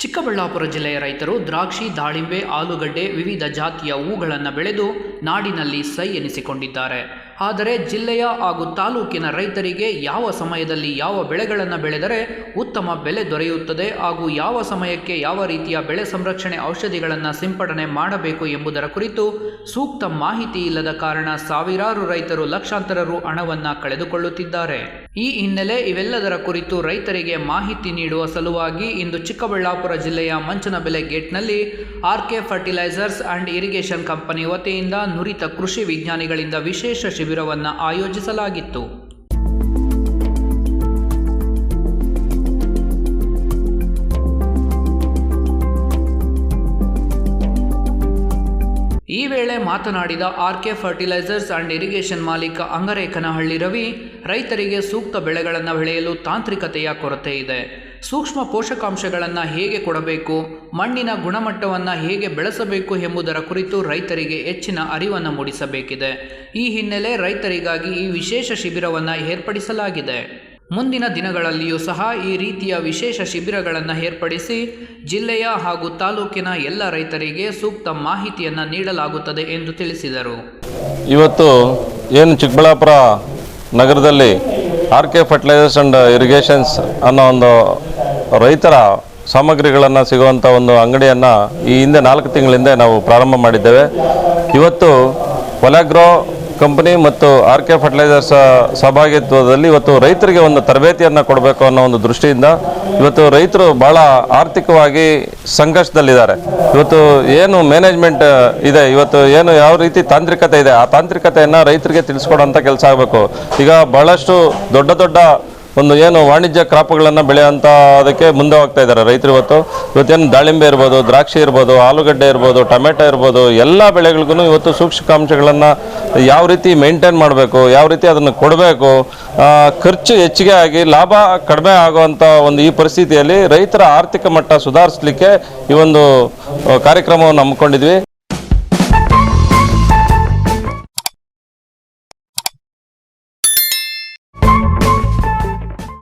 ಚಿಕ್ಕಬಳ್ಳಾಪುರ ಜಿಲ್ಲೆಯ ರೈತರು ದ್ರಾಕ್ಷಿ, ದಾಳಿಂಬೆ, ಆಲೂಗಡ್ಡೆ, ವಿವಿಧ ಜಾತಿಯ ಹೂಗಳನ್ನು ಬೆಳೆದು ನಾಡಿನಲ್ಲಿ ಸೈ ಎನಿಸಿಕೊಂಡಿದ್ದಾರೆ. ಆದರೆ ಜಿಲ್ಲೆಯ ಹಾಗೂ ತಾಲೂಕಿನ ರೈತರಿಗೆ ಯಾವ ಸಮಯದಲ್ಲಿ ಯಾವ ಬೆಳೆಗಳನ್ನು ಬೆಳೆದರೆ ಉತ್ತಮ ಬೆಲೆ ದೊರೆಯುತ್ತದೆ ಹಾಗೂ ಯಾವ ಸಮಯಕ್ಕೆ ಯಾವ ರೀತಿಯ ಬೆಳೆ ಸಂರಕ್ಷಣೆ ಔಷಧಿಗಳನ್ನು ಸಿಂಪಡಣೆ ಮಾಡಬೇಕು ಎಂಬುದರ ಕುರಿತು ಸೂಕ್ತ ಮಾಹಿತಿ ಇಲ್ಲದ ಕಾರಣ ಸಾವಿರಾರು ರೈತರು ಲಕ್ಷಾಂತರ ರು ಹಣವನ್ನು ಕಳೆದುಕೊಳ್ಳುತ್ತಿದ್ದಾರೆ. ಈ ಹಿನ್ನೆಲೆ ಇವೆಲ್ಲದರ ಕುರಿತು ರೈತರಿಗೆ ಮಾಹಿತಿ ನೀಡುವ ಸಲುವಾಗಿ ಇಂದು ಚಿಕ್ಕಬಳ್ಳಾಪುರ ಜಿಲ್ಲೆಯ ಮಂಚನಬೆಲೆ ಗೇಟ್ನಲ್ಲಿ R K fertilizers and irrigation company ವತಿಯಿಂದ ನುರಿತ ಕೃಷಿ ವಿಜ್ಞಾನಿಗಳಿಂದ ವಿಶೇಷ ಶಿಬಿರವನ್ನು ಆಯೋಜಿಸಲಾಗಿತ್ತು. ಈ ವೇಳೆ ಮಾತನಾಡಿದ ಆರ್ಕೆ ಫರ್ಟಿಲೈಸರ್ಸ್ ಅಂಡ್ ಇರಿಗೇಷನ್ ಮಾಲೀಕ ಅಂಗರೇಖನಹಳ್ಳಿ ರವಿ, ರೈತರಿಗೆ ಸೂಕ್ತ ಬೆಳೆಗಳನ್ನು ಬೆಳೆಯಲು ತಾಂತ್ರಿಕತೆಯ ಕೊರತೆ ಇದೆ. ಸೂಕ್ಷ್ಮ ಪೋಷಕಾಂಶಗಳನ್ನು ಹೇಗೆ ಕೊಡಬೇಕು, ಮಣ್ಣಿನ ಗುಣಮಟ್ಟವನ್ನು ಹೇಗೆ ಬೆಳೆಸಬೇಕು ಎಂಬುದರ ಕುರಿತು ರೈತರಿಗೆ ಹೆಚ್ಚಿನ ಅರಿವನ್ನು ಮೂಡಿಸಬೇಕಿದೆ. ಈ ಹಿನ್ನೆಲೆ ರೈತರಿಗಾಗಿ ಈ ವಿಶೇಷ ಶಿಬಿರವನ್ನು ಏರ್ಪಡಿಸಲಾಗಿದೆ. ಮುಂದಿನ ದಿನಗಳಲ್ಲಿಯೂ ಸಹ ಈ ರೀತಿಯ ವಿಶೇಷ ಶಿಬಿರಗಳನ್ನು ಏರ್ಪಡಿಸಿ ಜಿಲ್ಲೆಯ ಹಾಗೂ ತಾಲೂಕಿನ ಎಲ್ಲ ರೈತರಿಗೆ ಸೂಕ್ತ ಮಾಹಿತಿಯನ್ನು ನೀಡಲಾಗುತ್ತದೆ ಎಂದು ತಿಳಿಸಿದರು. ಇವತ್ತು ಏನು ಚಿಕ್ಕಬಳ್ಳಾಪುರ ನಗರದಲ್ಲಿ ಆರ್ಕೆ ಫರ್ಟಿಲೈಸರ್ಸ್ ಅಂಡ್ ಇರಿಗೇಷನ್ಸ್ ಅನ್ನೋ ಒಂದು ರೈತರ ಸಾಮಗ್ರಿಗಳನ್ನು ಸಿಗುವಂಥ ಒಂದು ಅಂಗಡಿಯನ್ನು ಈ ಹಿಂದೆ 4 ತಿಂಗಳ ಹಿಂದೆ ನಾವು ಪ್ರಾರಂಭ ಮಾಡಿದ್ದೇವೆ. ಇವತ್ತು ಒಲಾಗ್ರೋ ಕಂಪನಿ ಮತ್ತು ಆರ್ಕೆ ಫರ್ಟಿಲೈಸರ್ಸ್ ಸಹಭಾಗಿತ್ವದಲ್ಲಿ ಇವತ್ತು ರೈತರಿಗೆ ಒಂದು ತರಬೇತಿಯನ್ನು ಕೊಡಬೇಕು ಅನ್ನೋ ಒಂದು ದೃಷ್ಟಿಯಿಂದ ಇವತ್ತು ರೈತರು ಭಾಳ ಆರ್ಥಿಕವಾಗಿ ಸಂಕಷ್ಟದಲ್ಲಿದ್ದಾರೆ. ಇವತ್ತು ಏನು ಮ್ಯಾನೇಜ್ಮೆಂಟ್ ಇದೆ, ಇವತ್ತು ಏನು ಯಾವ ರೀತಿ ತಾಂತ್ರಿಕತೆ ಇದೆ, ಆ ತಾಂತ್ರಿಕತೆಯನ್ನು ರೈತರಿಗೆ ತಿಳಿಸ್ಕೊಡೋಂಥ ಕೆಲಸ ಆಗಬೇಕು. ಈಗ ಭಾಳಷ್ಟು ದೊಡ್ಡ ಒಂದು ಏನು ವಾಣಿಜ್ಯ ಕ್ರಾಪ್ಗಳನ್ನು ಬೆಳೆಯೋಂಥ ಅದಕ್ಕೆ ಮುಂದೆ ಹೋಗ್ತಾ ಇದ್ದಾರೆ ರೈತರು. ಇವತ್ತೇನು ದಾಳಿಂಬೆ ಇರ್ಬೋದು, ದ್ರಾಕ್ಷಿ ಇರ್ಬೋದು, ಆಲೂಗಡ್ಡೆ ಇರ್ಬೋದು, ಟೊಮೆಟೊ ಇರ್ಬೋದು, ಎಲ್ಲ ಬೆಳೆಗಳಿಗೂ ಇವತ್ತು ಸೂಕ್ಷ್ಮಾಂಶಗಳನ್ನು ಯಾವ ರೀತಿ ಮೇಂಟೈನ್ ಮಾಡಬೇಕು, ಯಾವ ರೀತಿ ಅದನ್ನು ಕೊಡಬೇಕು, ಖರ್ಚು ಹೆಚ್ಚಿಗೆ ಆಗಿ ಲಾಭ ಕಡಿಮೆ ಆಗುವಂಥ ಒಂದು ಈ ಪರಿಸ್ಥಿತಿಯಲ್ಲಿ ರೈತರ ಆರ್ಥಿಕ ಮಟ್ಟ ಸುಧಾರಿಸಲಿಕ್ಕೆ ಈ ಒಂದು ಕಾರ್ಯಕ್ರಮವನ್ನು ಹಮ್ಮಿಕೊಂಡಿದ್ವಿ.